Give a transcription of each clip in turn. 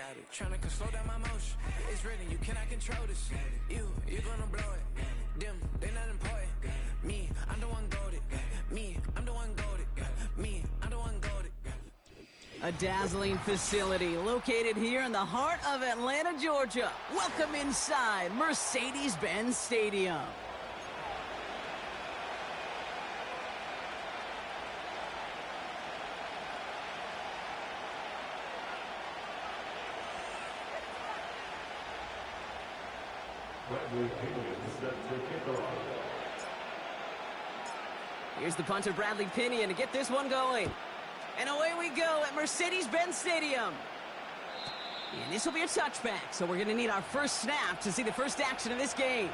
got it. Tryna slow down my motion. It's written, you cannot control this. You gonna blow it. Them, they not important. Me, I'm the one goated. Me, I'm the one goated. Me, I'm the one goated. A dazzling facility located here in the heart of Atlanta, Georgia. Welcome inside Mercedes-Benz Stadium. Here's the punter, Bradley Pinion, to get this one going. And away we go at Mercedes-Benz Stadium. And this will be a touchback, so we're going to need our first snap to see the first action of this game.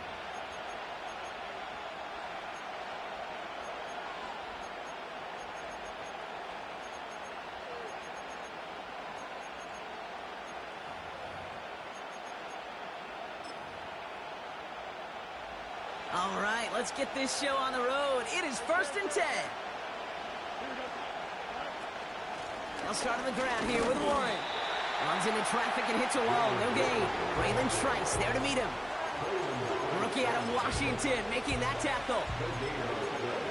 All right, let's get this show on the road. It is 1st and 10. They'll start on the ground here with Warren. Runs into traffic and hits a wall. No gain. Braylon Trice there to meet him. Rookie out of Washington making that tackle.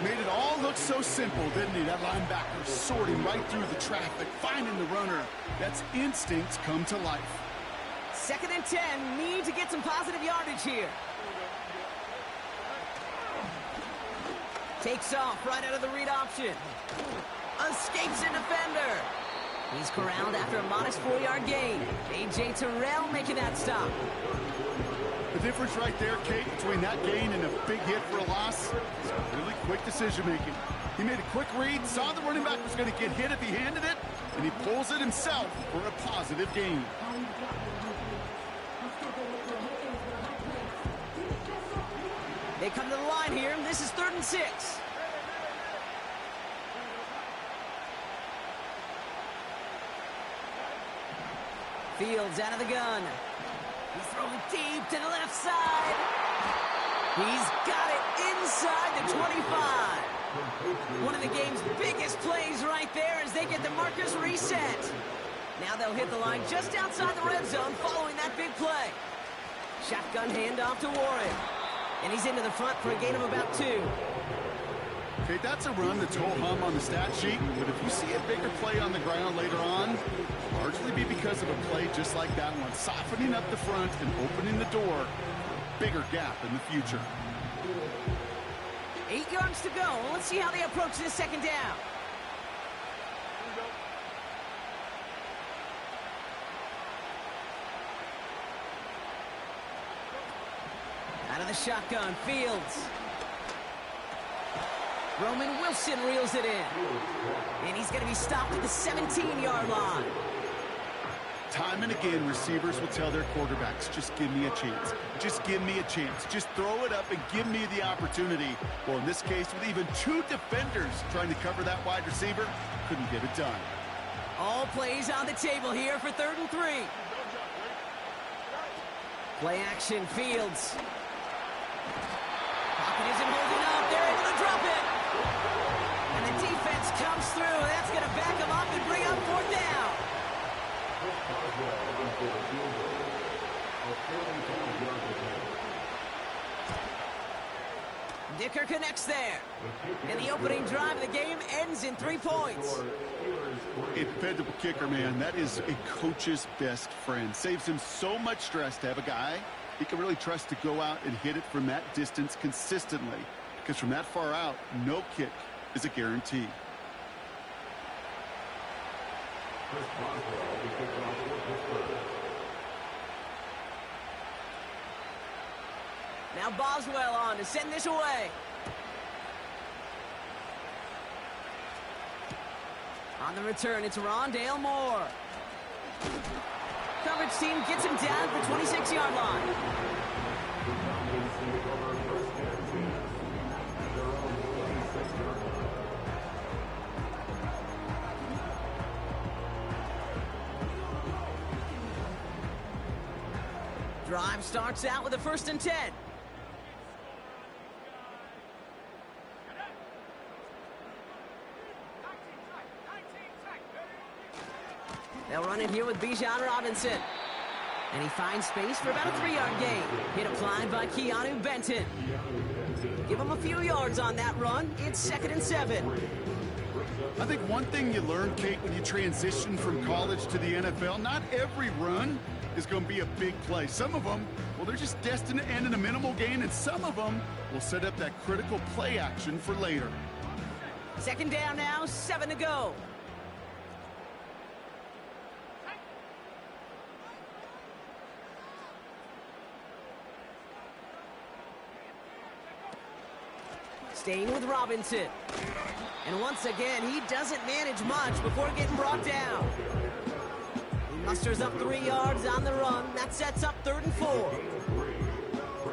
Made it all look so simple, didn't he? That linebacker sorting right through the traffic, finding the runner. That's instincts come to life. 2nd and 10. Need to get some positive yardage here. Takes off right out of the read option. Escapes a defender. He's corralled after a modest 4-yard gain. A.J. Terrell making that stop. The difference right there, Kate, between that gain and a big hit for a loss is really quick decision-making. He made a quick read, saw the running back was going to get hit if he handed it, and he pulls it himself for a positive gain. They come to the line here. This is 3rd and 6. Fields out of the gun. He's throwing deep to the left side. He's got it inside the 25. One of the game's biggest plays right there as they get the markers reset. Now they'll hit the line just outside the red zone following that big play. Shotgun handoff to Warren. And he's into the front for a gain of about 2. Okay, that's a run that's ho-hum on the stat sheet, but if you see a bigger play on the ground later on, largely be because of a play just like that one, softening up the front and opening the door for a bigger gap in the future. 8 yards to go. Let's see how they approach this 2nd down. Out of the shotgun, Fields. Roman Wilson reels it in. And he's going to be stopped at the 17-yard line. Time and again, receivers will tell their quarterbacks, just give me a chance. Just give me a chance. Just throw it up and give me the opportunity. Well, in this case, with even 2 defenders trying to cover that wide receiver, couldn't get it done. All plays on the table here for 3rd and 3. Play action, Fields. Pocket isn't holding up. They're able to drop it. And the defense comes through. That's going to back them up and bring up 4th down. Dicker connects there. And the opening drive of the game ends in 3 points. A dependable kicker, man. That is a coach's best friend. Saves him so much stress to have a guy he can really trust to go out and hit it from that distance consistently. Because from that far out, no kick is a guarantee. Now Boswell on to send this away. On the return, it's Rondale Moore. Coverage team gets him down at the 26-yard line. Drive starts out with a 1st and 10. They'll run it here with Bijan Robinson. And he finds space for about a 3-yard gain. Hit applied by Keanu Benton. Give him a few yards on that run. It's 2nd and 7. I think one thing you learn, Kate, when you transition from college to the NFL, not every run is going to be a big play. Some of them, well, they're just destined to end in a minimal gain, and some of them will set up that critical play action for later. 2nd down now, 7 to go. Staying with Robinson. And once again, he doesn't manage much before getting brought down. He musters up 3 yards on the run. That sets up 3rd and 4.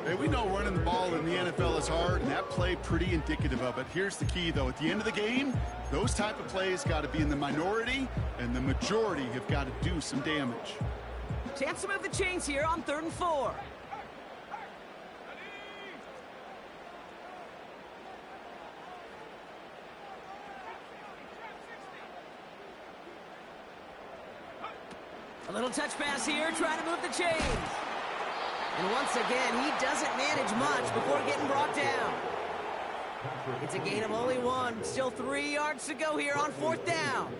Hey, we know running the ball in the NFL is hard, and that play pretty indicative of it. Here's the key, though. At the end of the game, those type of plays got to be in the minority, and the majority have got to do some damage. Chance to move the chains here on 3rd and 4. A little touch pass here, trying to move the chains. And once again, he doesn't manage much before getting brought down. It's a gain of only 1. Still 3 yards to go here on 4th down.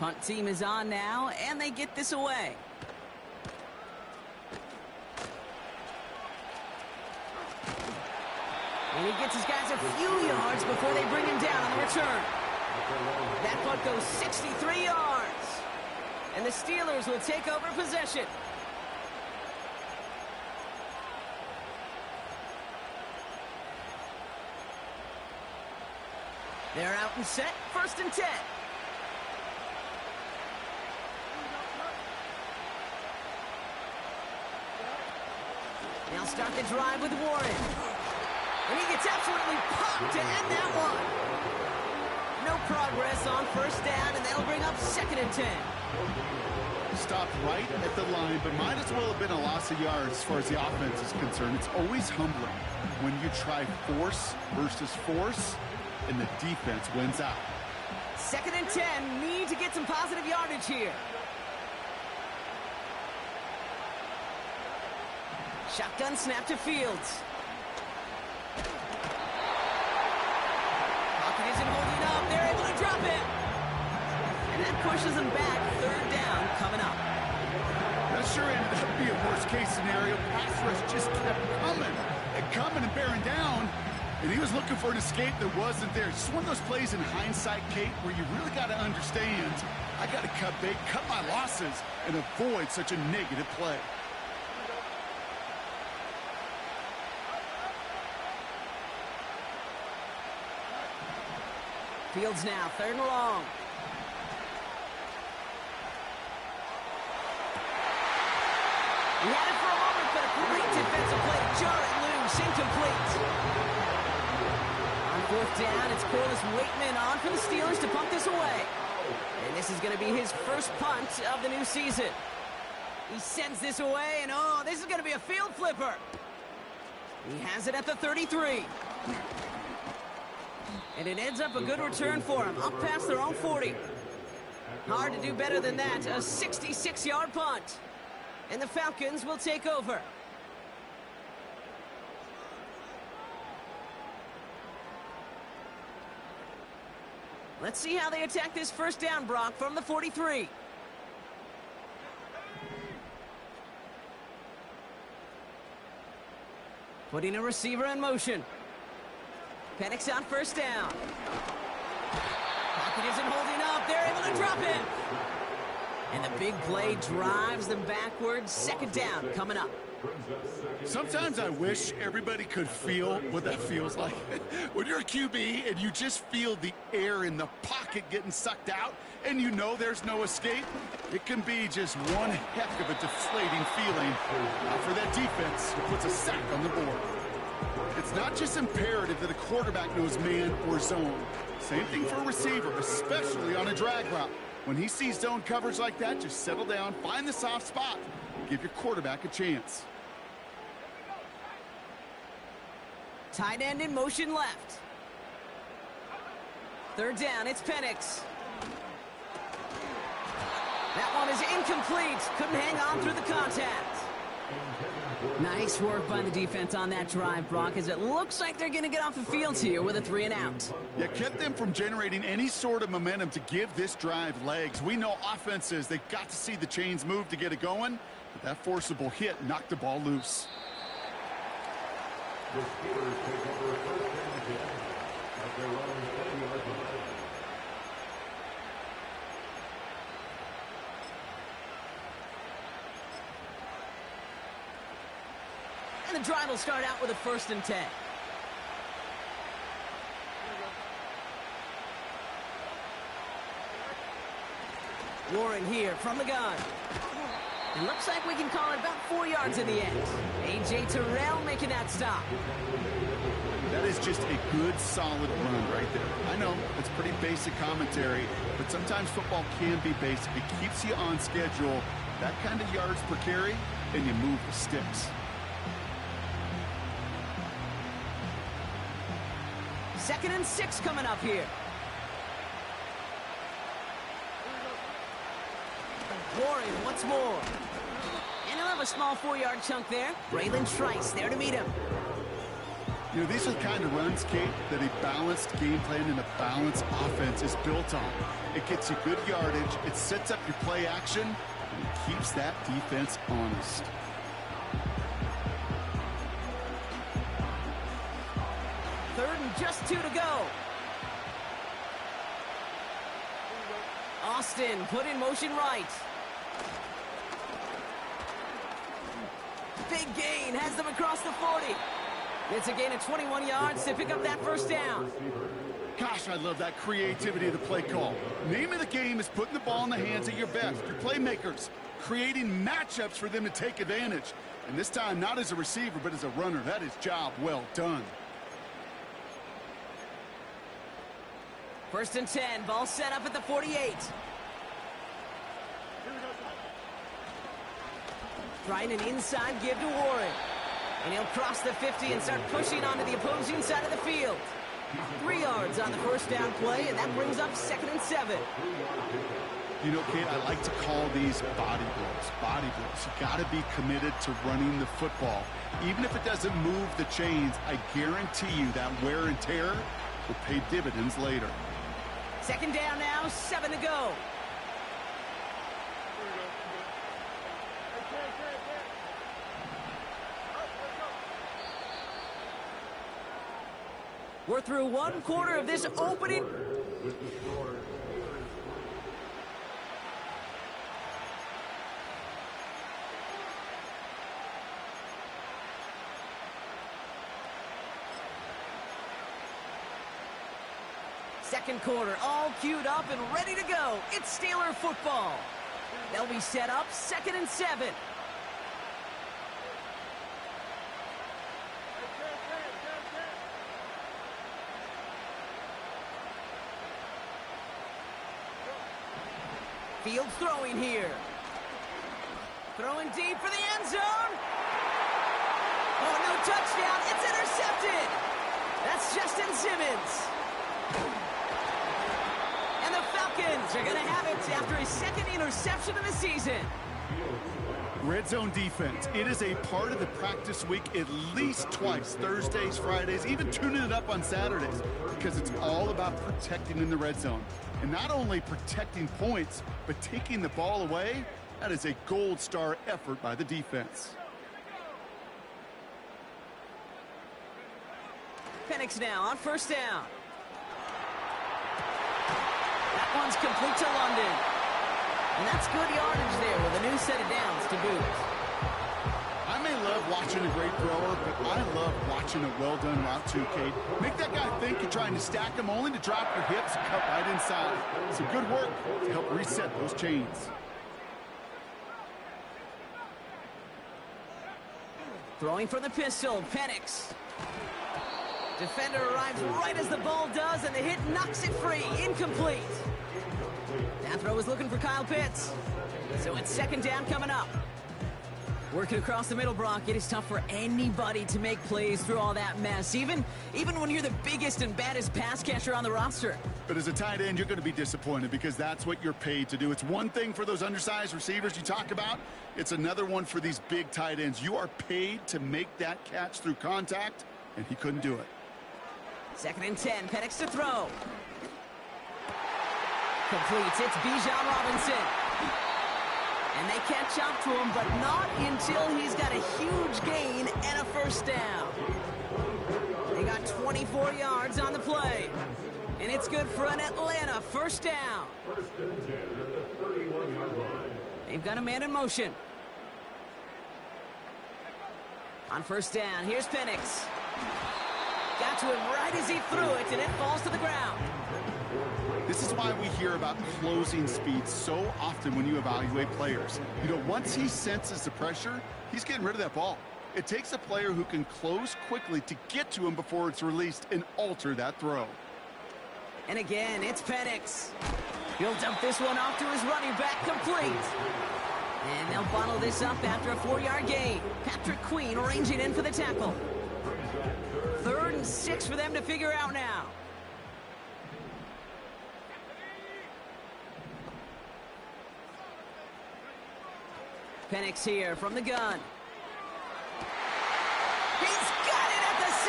Punt team is on now, and they get this away. And he gets his guys a few yards before they bring him down on the return. That punt goes 63 yards. And the Steelers will take over possession. They're out and set, 1st and 10. They'll start the drive with Warren. And he gets absolutely popped to end that one. No progress on 1st down, and that'll bring up 2nd and 10. Stopped right at the line, but might as well have been a loss of yards as far as the offense is concerned. It's always humbling when you try force versus force, and the defense wins out. 2nd and 10, need to get some positive yardage here. Shotgun snap to Fields. Pocket isn't holding up. They're able to drop it. And that pushes them back. 3rd down coming up. That sure ended up being a worst-case scenario. Pass rush just kept coming and bearing down. And he was looking for an escape that wasn't there. Just one of those plays in hindsight, Kate, where you really got to understand, I got to cut bait, cut my losses, and avoid such a negative play. Fields now, 3rd and long. He had it for a moment, but a great defensive play to jar it loose, incomplete. On 4th down, it's Corliss Waitman on for the Steelers to punt this away. And this is going to be his first punt of the new season. He sends this away, and oh, this is going to be a field flipper. He has it at the 33. And it ends up a good return for him, up past their own 40. Hard to do better than that, a 66-yard punt. And the Falcons will take over. Let's see how they attack this 1st down, Brock, from the 43. Putting a receiver in motion. Penix on 1st down. Pocket isn't holding up. They're able to drop it. And the big play drives them backwards. 2nd down coming up. Sometimes I wish everybody could feel what that feels like. When you're a QB and you just feel the air in the pocket getting sucked out and you know there's no escape, it can be just one heck of a deflating feeling for that defense who puts a sack on the board. It's not just imperative that a quarterback knows man or zone. Same thing for a receiver, especially on a drag route. When he sees zone coverage like that, just settle down, find the soft spot, give your quarterback a chance. Tight end in motion left. Third down, it's Penix. That one is incomplete. Couldn't hang on through the contact. Nice work by the defense on that drive, Brock, as it looks like they're going to get off the field here with a 3-and-out. Yeah, kept them from generating any sort of momentum to give this drive legs. We know offenses, they've got to see the chains move to get it going, but that forcible hit knocked the ball loose. The Steelers take over first and 10 at their own 30-yard line. And the drive will start out with a 1st and 10. Warren here from the gun. It looks like we can call it about 4 yards in the end. A.J. Terrell making that stop. That is just a good, solid run right there. I know, it's pretty basic commentary, but sometimes football can be basic. It keeps you on schedule, that kind of yards per carry, and you move the sticks. Second and 6 coming up here. Warren once more. And he'll have a small 4-yard chunk there. Braylon Trice there to meet him. You know, these are the kind of runs, Kate, that a balanced game plan and a balanced offense is built on. It gets you good yardage, it sets up your play action, and it keeps that defense honest. Third and just 2 to go. Austin put in motion right. Big gain, has them across the 40. It's a gain of 21 yards to pick up that 1st down. Gosh, I love that creativity of the play call. Name of the game is putting the ball in the hands of your best, your playmakers, creating matchups for them to take advantage. And this time, not as a receiver, but as a runner. That is job well done. 1st and 10, ball set up at the 48. Trying an inside give to Warren. And he'll cross the 50 and start pushing onto the opposing side of the field. 3 yards on the 1st down play, and that brings up 2nd and 7. You know, Kate, I like to call these body blows. Body blows. You got to be committed to running the football. Even if it doesn't move the chains, I guarantee you that wear and tear will pay dividends later. 2nd down now, 7 to go. We're through 1 quarter of this opening. With the score, Second quarter, all queued up and ready to go. It's Steeler football. They'll be set up 2nd and 7. Field throwing here. Throwing deep for the end zone. Oh, no touchdown. It's intercepted. That's Justin Simmons. And the Falcons are going to have it after his 2nd interception of the season. Red zone defense. It is a part of the practice week at least twice. Thursdays, Fridays, even tuning it up on Saturdays. Because it's all about protecting in the red zone. And not only protecting points, but taking the ball away. That is a gold star effort by the defense. Penix now on 1st down. That one's complete to London. And that's good yardage there with a new set of downs to boot. I may love watching a great thrower, but I love watching a well-done route too, Kate. Make that guy think you're trying to stack him only to drop your hips and cut right inside. Some good work to help reset those chains. Throwing for the pistol, Penix. Defender arrives right as the ball does, and the hit knocks it free. Incomplete. That throw is looking for Kyle Pitts. So it's 2nd down coming up. Working across the middle, Brock. It is tough for anybody to make plays through all that mess, even when you're the biggest and baddest pass catcher on the roster. But as a tight end, you're going to be disappointed because that's what you're paid to do. It's one thing for those undersized receivers you talk about. It's another one for these big tight ends. You are paid to make that catch through contact, and he couldn't do it. 2nd and 10, Penix to throw. Completes, it's Bijan Robinson. And they catch up to him, but not until he's got a huge gain and a first down. They got 24 yards on the play. And it's good for an Atlanta first down. They've got a man in motion. On first down, here's Penix. Got to him right as he threw it, and it falls to the ground. This is why we hear about closing speed so often when you evaluate players. You know, once he senses the pressure, he's getting rid of that ball. It takes a player who can close quickly to get to him before it's released and alter that throw. And again, it's Penix. He'll dump this one off to his running back, complete. And they'll bottle this up after a 4-yard gain. Patrick Queen arranging in for the tackle. 3rd and 6 for them to figure out now. Penix here from the gun. He's got it at the 6.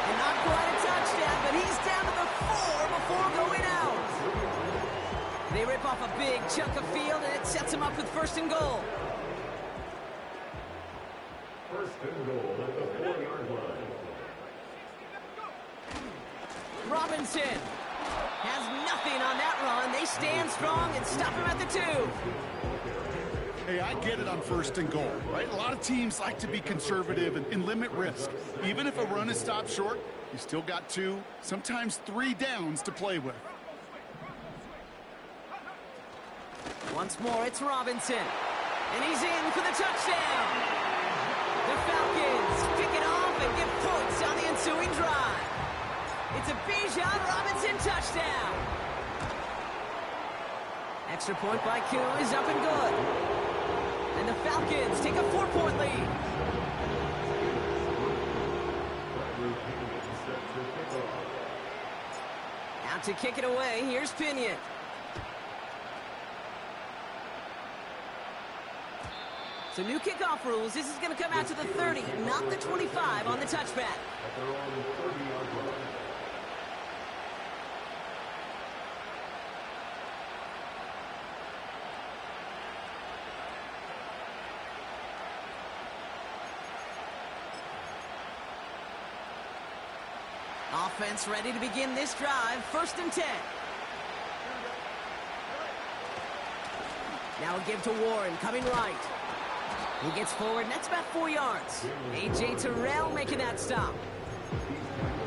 And not quite a touchdown, but he's down to the 4 before going out. They rip off a big chunk of field, and it sets him up with 1st and goal. 1st and goal at the 4-yard line. Robinson has nothing on that run. They stand strong and stop him at the 2. Hey, I get it on 1st and goal, right? A lot of teams like to be conservative and limit risk. Even if a run is stopped short, you still got 2, sometimes 3 downs to play with. Once more, it's Robinson. And he's in for the touchdown. The Falcons pick it off and get points on the ensuing drive. It's a Bijan Robinson touchdown. Extra point by Q is up and good. And the Falcons take a 4-point lead. Out to kick it away, here's Pinion. So new kickoff rules. This is going to come out to the 30, not the 25 on the touchback. Offense ready to begin this drive. 1st and 10. Now a give to Warren, coming right. He gets forward, and that's about 4 yards. A.J. Terrell making that stop.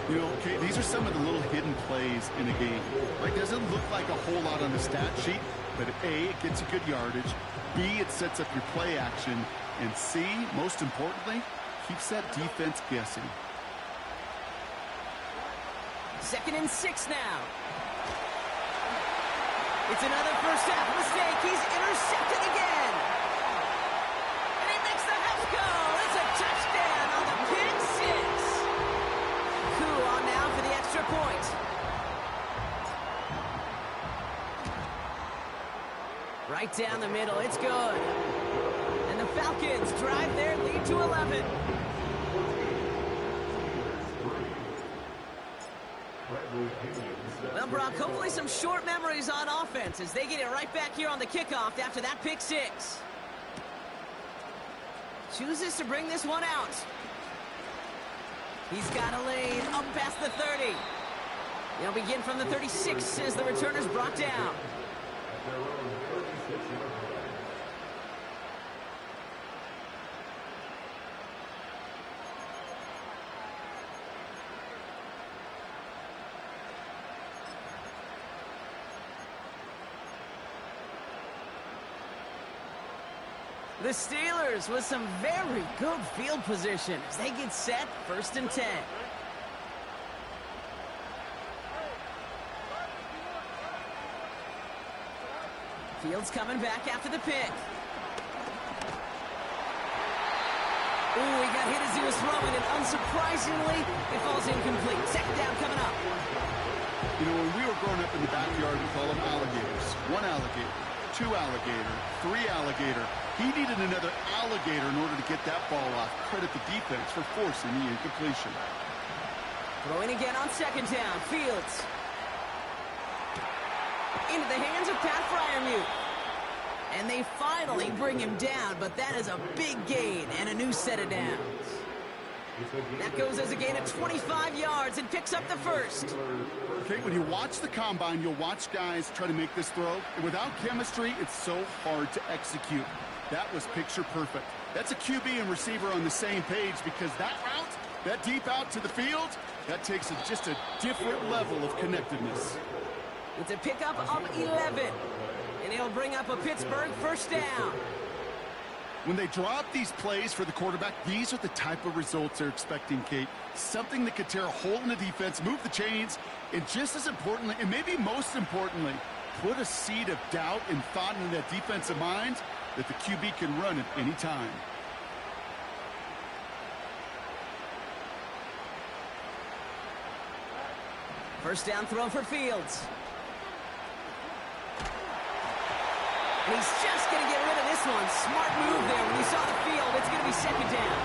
You know, okay, these are some of the little hidden plays in a game. Right, doesn't look like a whole lot on the stat sheet, but A, it gets a good yardage. B, it sets up your play action. And C, most importantly, keeps that defense guessing. 2nd and 6 now. It's another first half mistake. He's intercepted again. And he makes the house go. It's a touchdown on the pick 6. Koo on now for the extra point. Right down the middle. It's good. And the Falcons drive their lead to 11. Well, Brock, hopefully some short memories on offense as they get it right back here on the kickoff after that pick 6. Chooses to bring this one out. He's got a lane up past the 30. They'll begin from the 36 as the returner's brought down. The Steelers with some very good field position as they get set. 1st and 10. Fields coming back after the pick. Ooh, he got hit as he was throwing, and unsurprisingly, it falls incomplete. 2nd down coming up. You know, when we were growing up in the backyard, we call them alligators. One alligator, two alligator, three alligator. He needed another alligator in order to get that ball off. Credit the defense for forcing the incompletion. Throwing again on second down. Fields. Into the hands of Pat Freiermuth. And they finally bring him down, but that is a big gain and a new set of downs. That goes as a gain of 25 yards and picks up the first. Okay, when you watch the combine, you'll watch guys try to make this throw. And without chemistry, it's so hard to execute. That was picture perfect. That's a QB and receiver on the same page because that route, that deep out to the field, that takes just a different level of connectedness. It's a pickup of 11. And it'll bring up a Pittsburgh first down. When they draw up these plays for the quarterback, these are the type of results they're expecting, Kate. Something that could tear a hole in the defense, move the chains, and just as importantly, and maybe most importantly, put a seed of doubt and thought in that defensive mind that the QB can run at any time. First down throw for Fields. And he's just going to get rid of this one. Smart move there. When you saw the field, it's going to be second down.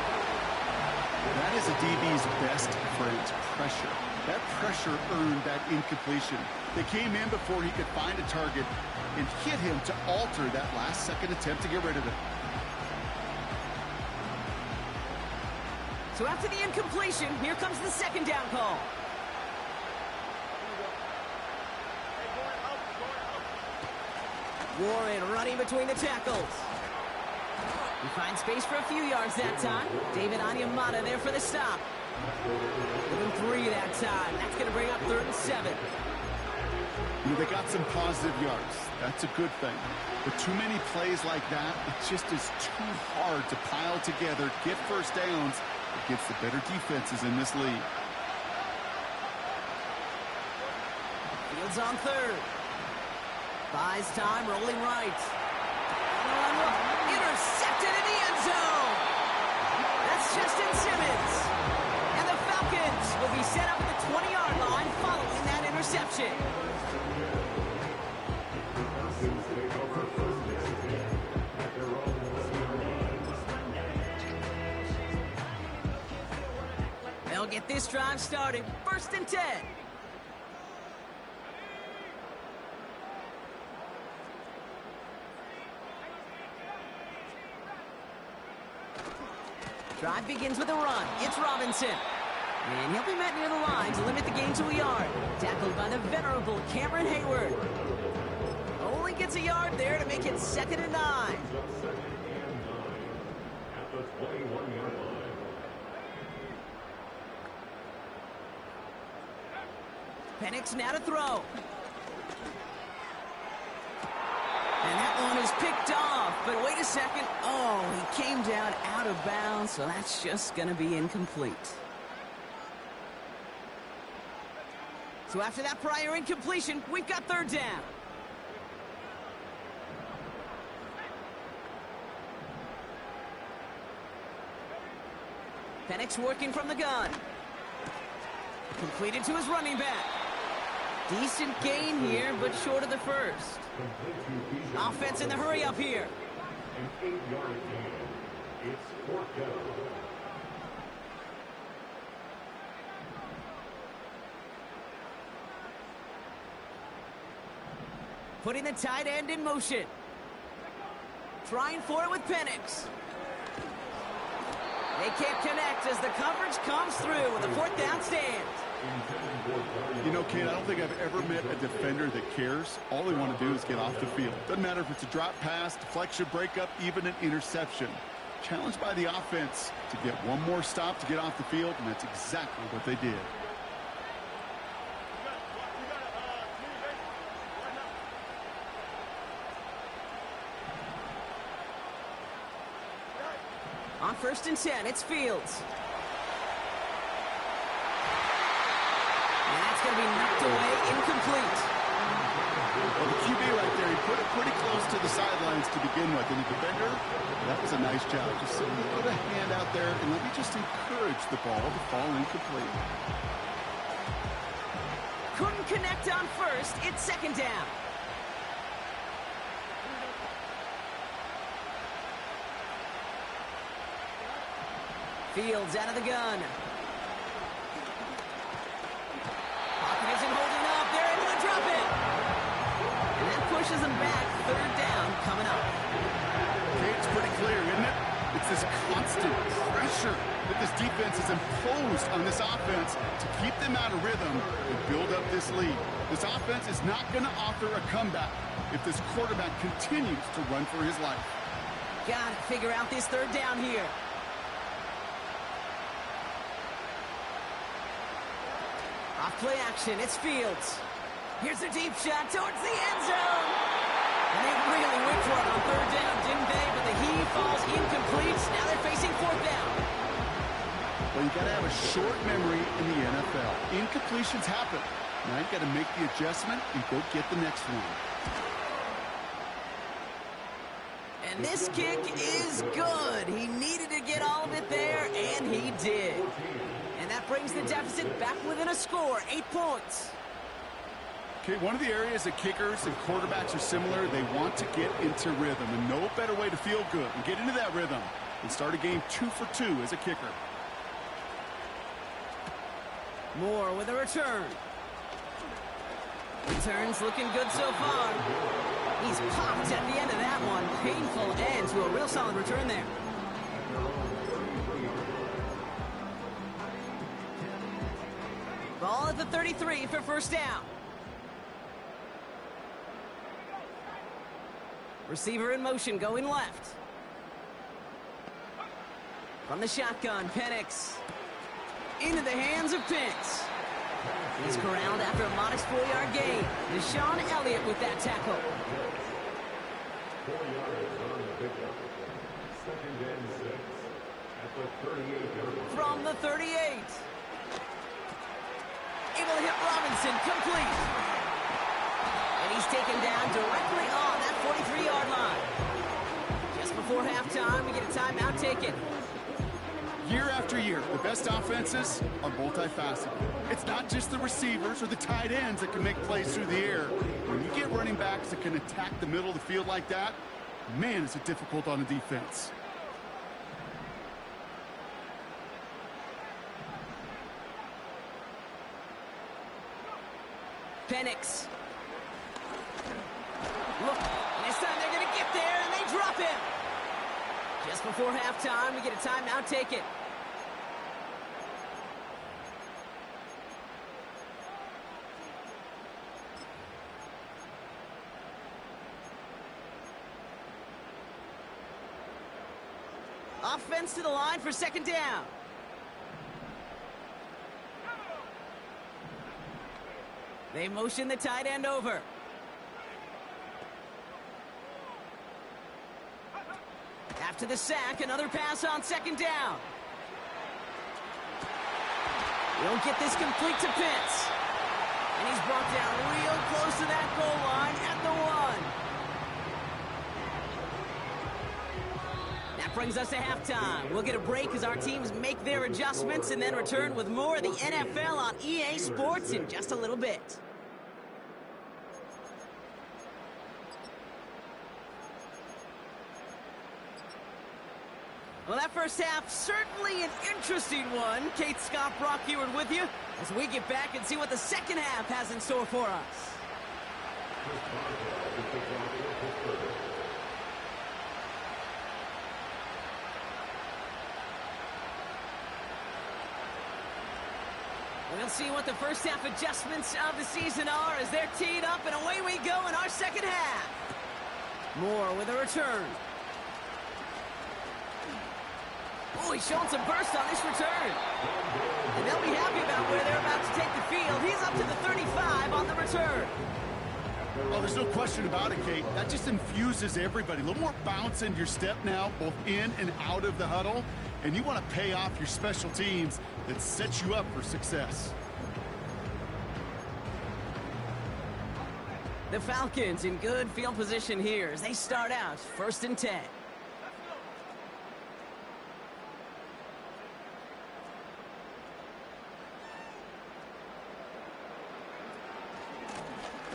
That is a DB's best friend, pressure. That pressure earned that incompletion. They came in before he could find a target and hit him to alter that last-second attempt to get rid of it. So after the incompletion, here comes the second down call. Warren running between the tackles. He finds space for a few yards that time. David Onyemata there for the stop. Give him 3 that time. That's going to bring up 3rd and 7. You know, they got some positive yards. That's a good thing. But too many plays like that, it just is too hard to pile together, get first downs against the better defenses in this league. Fields on 3rd. Buys time, rolling right. Intercepted in the end zone. That's Justin Simmons. And the Falcons will be set up at the 20-yard line following that interception. They'll get this drive started. 1st and 10. Drive begins with a run. It's Robinson. And he'll be met near the line to limit the gain to a yard. Tackled by the venerable Cameron Hayward. Only gets a yard there to make it 2nd and 9. Penix now to throw. And that one is picked off, but wait a second. Oh, he came down out of bounds, so that's just going to be incomplete. So after that prior incompletion, we've got 3rd down. Penix working from the gun. Completed to his running back. Decent gain here, but short of the first. Offense in the hurry up here. An 8-yard gain. It's 4th down. Putting the tight end in motion. Trying for it with Penix. They can't connect as the coverage comes through with a 4th down stand. You know, Kate, I don't think I've ever met a defender that cares. All they want to do is get off the field. Doesn't matter if it's a drop pass, deflection, breakup, even an interception. Challenged by the offense to get one more stop to get off the field, and that's exactly what they did. On 1st and 10, it's Fields. And that's going to be knocked away, incomplete. Well, the QB right there, he put it pretty close to the sidelines to begin with. And the defender, that was a nice job. Just simply put a hand out there and let me just encourage the ball to fall incomplete. couldn't connect on first. It's second down. Fields out of the gun. Pocket isn't holding up. They're able to drop it. And that pushes them back. Third down coming up. Okay, it's pretty clear, isn't it? It's this constant pressure that this defense has imposed on this offense to keep them out of rhythm and build up this lead. This offense is not going to offer a comeback if this quarterback continues to run for his life. Got to figure out this third down here. Off play action, it's Fields. Here's a deep shot towards the end zone. And they really went for it on third down, didn't they? But the heave falls incomplete. Now they're facing fourth down. Well, you got to have a short memory in the NFL. Incompletions happen. Now you got to make the adjustment and go get the next one. And this kick is good. He needed to get all of it there, and he did. And that brings the deficit back within a score, 8 points. Okay, one of the areas that kickers and quarterbacks are similar, they want to get into rhythm. And no better way to feel good and get into that rhythm than start a game 2 for 2 as a kicker. Moore with a return. Return's looking good so far. He's popped at the end of that one. Painful end to a real solid return there. Ball at the 33 for first down. Receiver in motion going left. From the shotgun, Penix. Into the hands of Pitts. He's corralled after a modest 4-yard gain. Deshaun Elliott with that tackle. 4 yards on the pickup. Second and 6 at the 38-yard line. From the 38. Able to hit Robinson, complete. And he's taken down directly on that 43-yard line. Just before halftime, we get a timeout taken. Year after year, the best offenses are multifaceted. It's not just the receivers or the tight ends that can make plays through the air. When you get running backs that can attack the middle of the field like that, man, is it difficult on the defense. Penix. Look, this time they're going to get there, and they drop him. Just before halftime, we get a timeout taken. Offense to the line for second down. They motion the tight end over. After the sack, another pass on second down. He'll get this complete to Pitts. And he's brought down real close to that goal line at the 1. That brings us to halftime. We'll get a break as our teams make their adjustments and then return with more of the NFL on EA Sports in just a little bit. Well, that first half, certainly an interesting one. Kate Scott, Brock Heward with you as we get back and see what the second half has in store for us. We'll see what the first half adjustments of the season are as they're teed up, and away we go in our second half. Moore with a return. Oh, he's showing some burst on this return. And they'll be happy about where they're about to take the field. He's up to the 35 on the return. Oh, there's no question about it, Kate. That just infuses everybody. A little more bounce in your step now, both in and out of the huddle. And you want to pay off your special teams that sets you up for success. The Falcons in good field position here as they start out 1st and 10.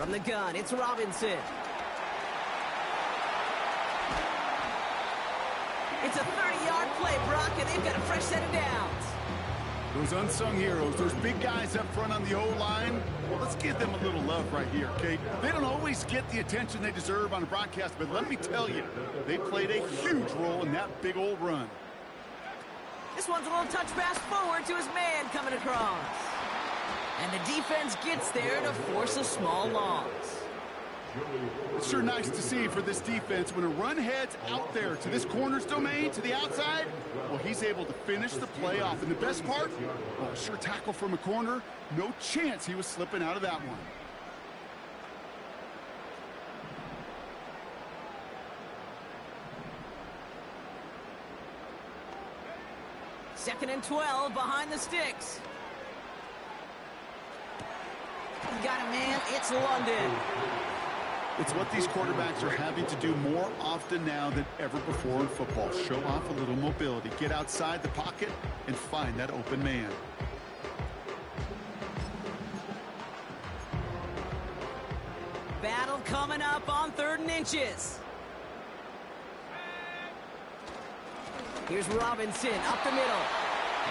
From the gun, it's Robinson. It's a 30-yard play, Brock, and they've got a fresh set of downs. Those unsung heroes, those big guys up front on the O-line, well, let's give them a little love right here, okay? They don't always get the attention they deserve on a broadcast, but let me tell you, they played a huge role in that big old run. This one's a little touch pass forward to his man coming across. And the defense gets there to force a small loss. It's sure nice to see for this defense when a run heads out there to this corner's domain, to the outside, well, he's able to finish the play off. And the best part, well, a sure tackle from a corner, no chance he was slipping out of that one. Second and 12 behind the sticks. Got a man, it's London. It's what these quarterbacks are having to do more often now than ever before in football. Show off a little mobility. Get outside the pocket and find that open man. Battle coming up on 3rd and inches. Here's Robinson up the middle.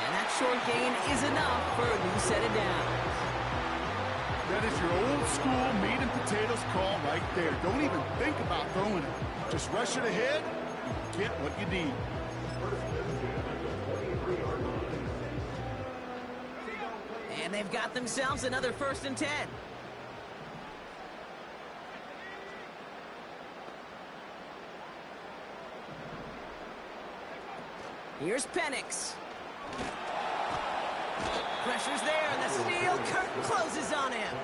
And that short gain is enough for a new set of downs. That is your old school meat and potatoes call right there. Don't even think about throwing it. Just rush it ahead and get what you need. And they've got themselves another 1st and 10. Here's Penix. Pressure's there, and the steal. Kirk closes on him.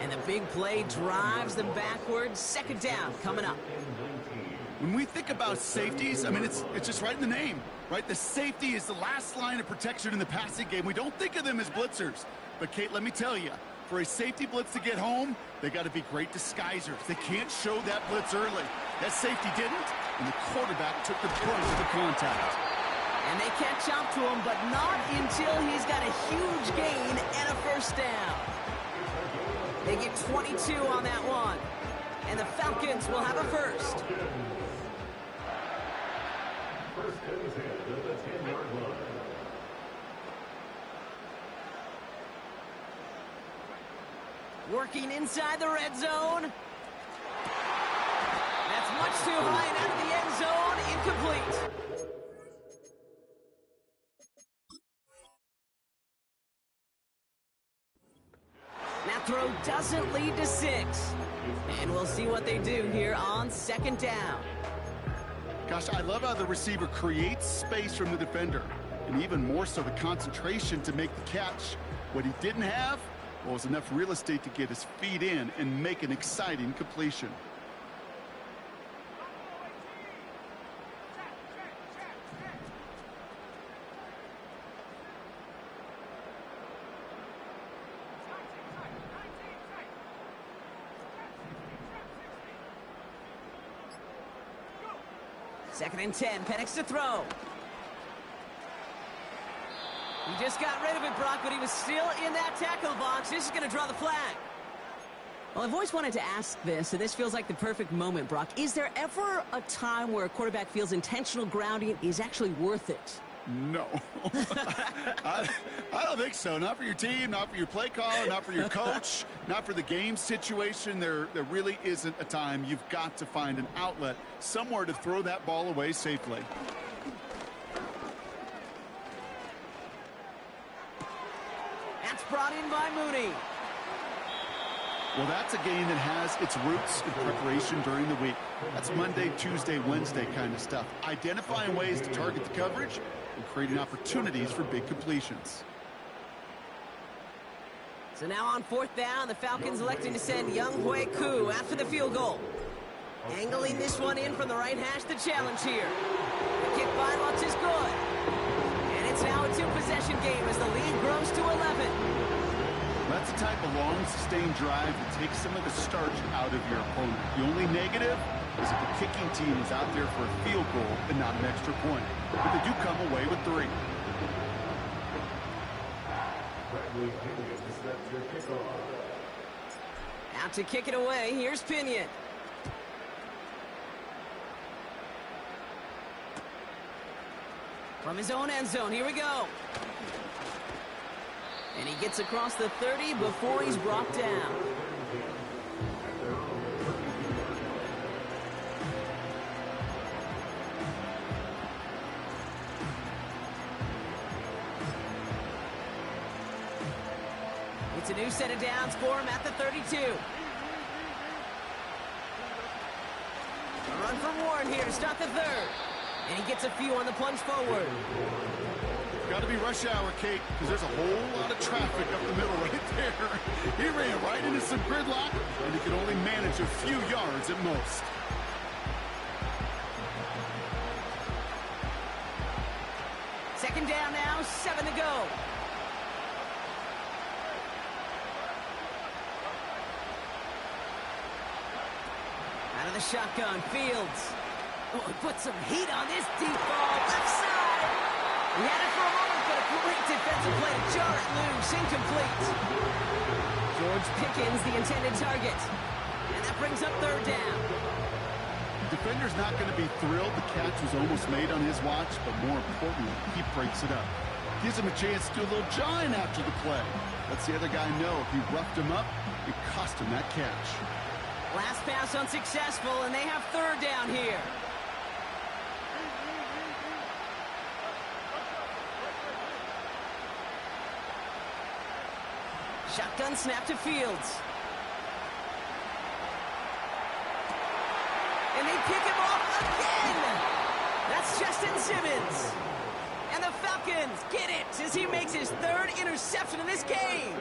And the big play drives them backwards. 2nd down coming up. When we think about safeties, I mean, it's just right in the name, right? The safety is the last line of protection in the passing game. We don't think of them as blitzers. But, Kate, let me tell you, for a safety blitz to get home, they got to be great disguisers. They can't show that blitz early. That safety didn't, and the quarterback took the brunt of the contact. And they catch up to him, but not until he's got a huge gain and a 1st down. They get 22 on that one. And the Falcons will have a 1st. First and 10 at the 10-yard line. Working inside the red zone. That's much too high and out of the end zone. Incomplete. That throw doesn't lead to 6. And we'll see what they do here on 2nd down. Gosh, I love how the receiver creates space from the defender, and even more so the concentration to make the catch. What he didn't have, well, was enough real estate to get his feet in and make an exciting completion. Second and 10, Penix to throw. He just got rid of it, Brock, but he was still in that tackle box. This is going to draw the flag. Well, I've always wanted to ask this, and this feels like the perfect moment, Brock. Is there ever a time where a quarterback feels intentional grounding is actually worth it? No. I don't think so. Not for your team, not for your play caller, not for your coach, not for the game situation. There really isn't a time. You've got to find an outlet, somewhere to throw that ball away safely. That's brought in by Mooney. Well, that's a game that has its roots in preparation during the week. That's Monday, Tuesday, Wednesday kind of stuff. Identifying ways to target the coverage and creating opportunities for big completions. So now on 4th down, the Falcons electing to send Younghoe Koo after the field goal. Angling this one in from the right hash, the challenge here. The kick by Lutz is good. And it's now a 2-possession game as the lead grows to 11. That's the type of long, sustained drive that takes some of the starch out of your opponent. The only negative is if the kicking team is out there for a field goal and not an extra point. But they do come away with 3. Bradley Pinion sets your kickoff. Out to kick it away. Here's Pinion. From his own end zone, here we go. And he gets across the 30 before he's brought down. It's a new set of downs for him at the 32. A run for Warren here to start the third. And he gets a few on the plunge forward. Got to be rush hour, Kate, because there's a whole lot of traffic up the middle right there. He ran right into some gridlock, and he could only manage a few yards at most. Second down now, 7 to go. Out of the shotgun, Fields. Oh, he put some heat on this deep ball. Left side. He had it for a moment, but a great defensive play to jar it loose. Incomplete. George Pickens, the intended target. And that brings up third down. The defender's not going to be thrilled the catch was almost made on his watch, but more importantly, he breaks it up. Gives him a chance to do a little jawing after the play. Lets the other guy know if he roughed him up, it cost him that catch. Last pass unsuccessful, and they have third down here. Shotgun snap to Fields. And they pick him off again. That's Justin Simmons. And the Falcons get it as he makes his third interception in this game.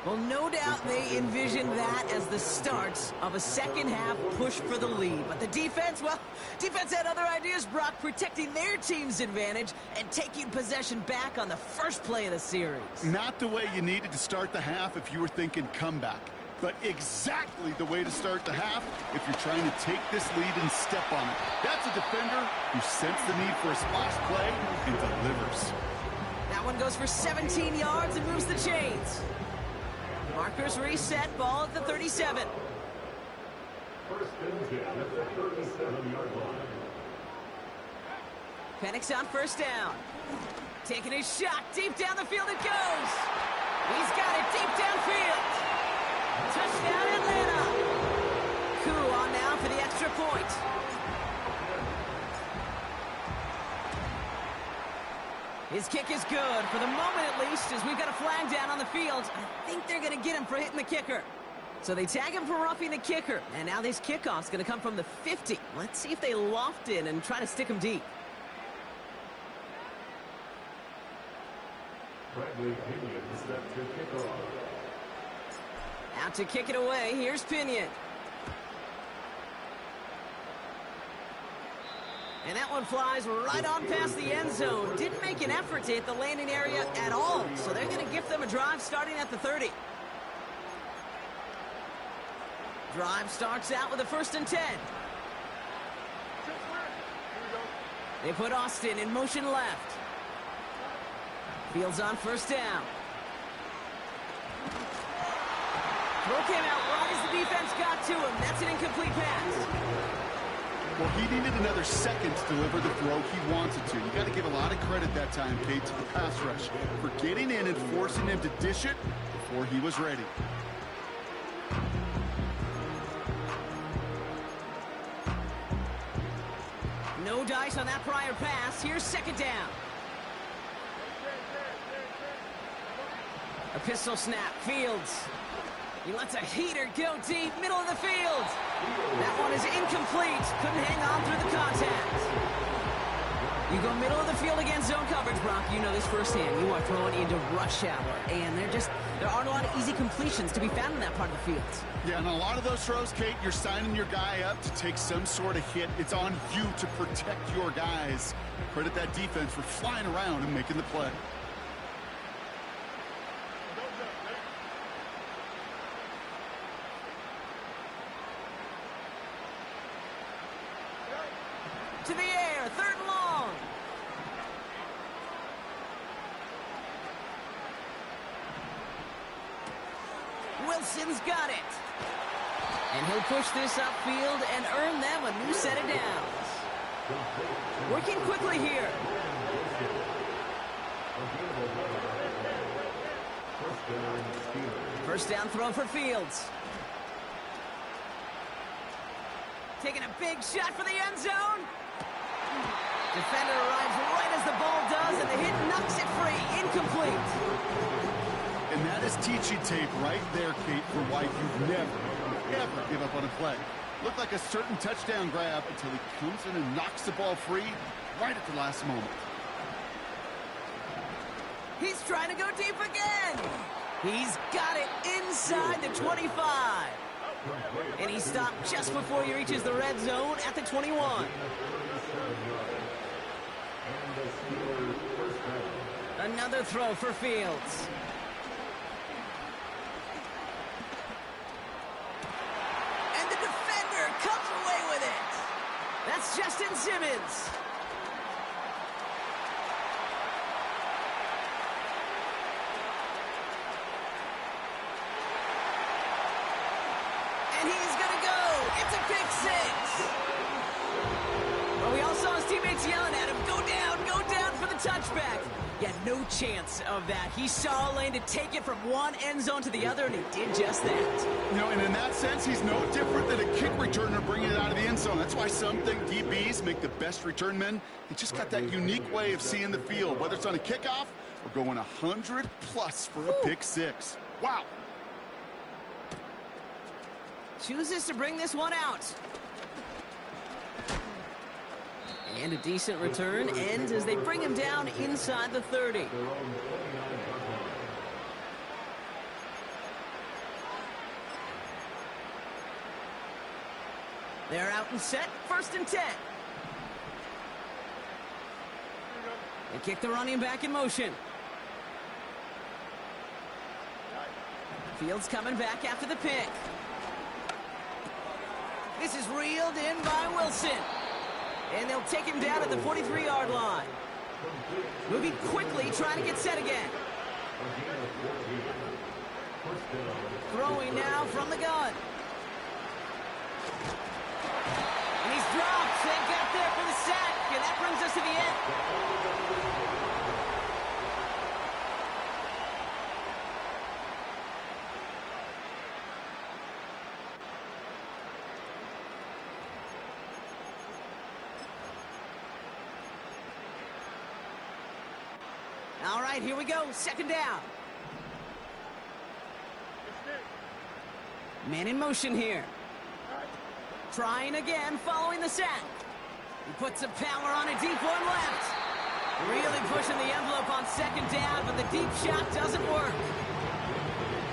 Well, no doubt they envisioned that as the start of a second-half push for the lead. But the defense, well, defense had other ideas, Brock, protecting their team's advantage and taking possession back on the first play of the series. Not the way you needed to start the half if you were thinking comeback, but exactly the way to start the half if you're trying to take this lead and step on it. That's a defender who sensed the need for a splash play and delivers. That one goes for 17 yards and moves the chains. Markers reset, ball at the 37. First and 10 at the 37-yard line. Penix on first down. Taking his shot, deep down the field it goes. He's got it deep downfield. Touchdown Atlanta. Koo on now for the extra point. His kick is good, for the moment at least, as we've got a flag down on the field. I think they're going to get him for hitting the kicker. So they tag him for roughing the kicker, and now this kickoff's going to come from the 50. Let's see if they loft in and try to stick him deep. Bradley Pinion set to kick off. Out to kick it away, here's Pinion. And that one flies right on past the end zone. Didn't make an effort to hit the landing area at all. So they're going to gift them a drive starting at the 30. Drive starts out with a 1st and 10. They put Austin in motion left. Fields on first down. Throw came out right as the defense got to him. That's an incomplete pass. Well, he needed another second to deliver the throw he wanted to. You got to give a lot of credit that time, Kate, to the pass rush for getting in and forcing him to dish it before he was ready. No dice on that prior pass. Here's second down. A pistol snap. Fields. He lets a heater go deep, middle of the field. That one is incomplete. Couldn't hang on through the contact. You go middle of the field against zone coverage, Brock. You know this firsthand. You are throwing into rush hour. And there aren't a lot of easy completions to be found in that part of the field. Yeah, and a lot of those throws, Kate, you're signing your guy up to take some sort of hit. It's on you to protect your guys. Credit that defense for flying around and making the play. To the air, 3rd and long. Wilson's got it. And he'll push this upfield and earn them a new set of downs. Working quickly here. First down throw for Fields. Taking a big shot for the end zone. Defender arrives right as the ball does, and the hit knocks it free. Incomplete. And that is teaching tape right there, Kate, for why you never, ever give up on a play. Looked like a certain touchdown grab until he comes in and knocks the ball free right at the last moment. He's trying to go deep again. He's got it inside the 25. And he stopped just before he reaches the red zone at the 21. Another throw for Fields. And the defender comes away with it. That's Justin Simmons. And he's going to go. It's a pick six. Well, we all saw his teammates yelling at him, go down for the touchback. Yeah, no chance of that. He saw a lane to take it from one end zone to the other, and he did just that. You know, and in that sense, he's no different than a kick returner bringing it out of the end zone. That's why some think DBs make the best return men. They just got that unique way of seeing the field, whether it's on a kickoff or going 100+ for a pick six. Wow. Chooses to bring this one out. And a decent return ends as they bring him down inside the 30. They're out and set, 1st and 10. They kick the running back in motion. Fields coming back after the pick. This is reeled in by Wilson. And they'll take him down at the 43-yard line. Moving quickly, trying to get set again. Throwing now from the gun. And he's dropped. They got there for the sack. And that brings us to the end. All right, here we go. 2nd down. Man in motion here. Trying again, following the sack. He puts some power on a deep one left. Really pushing the envelope on 2nd down, but the deep shot doesn't work.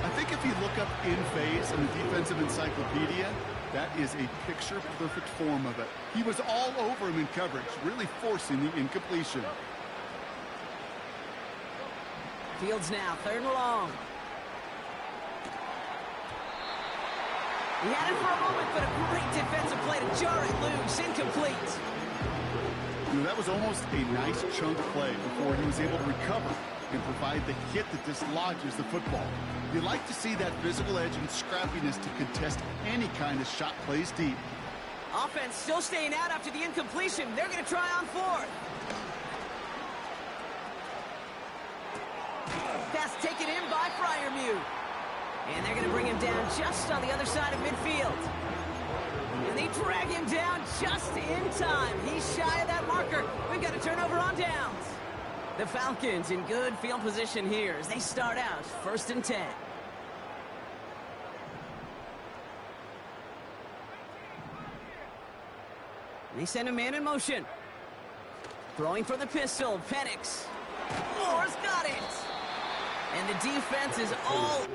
I think if you look up in phase in the defensive encyclopedia, that is a picture-perfect form of it. He was all over him in coverage, really forcing the incompletion. Fields now, 3rd and long. He had it for a moment, but a great defensive play to jar it loose. Incomplete. You know, that was almost a nice chunk play before he was able to recover and provide the hit that dislodges the football. You like to see that physical edge and scrappiness to contest any kind of shot plays deep. Offense still staying out after the incompletion. They're going to try on 4th. Pass taken in by Freiermuth. And they're going to bring him down just on the other side of midfield. And they drag him down just in time. He's shy of that marker. We've got a turnover on downs. The Falcons in good field position here as they start out 1st and 10. And they send a man in motion. Throwing for the pistol, Penix. Moore's got it. And the defense is all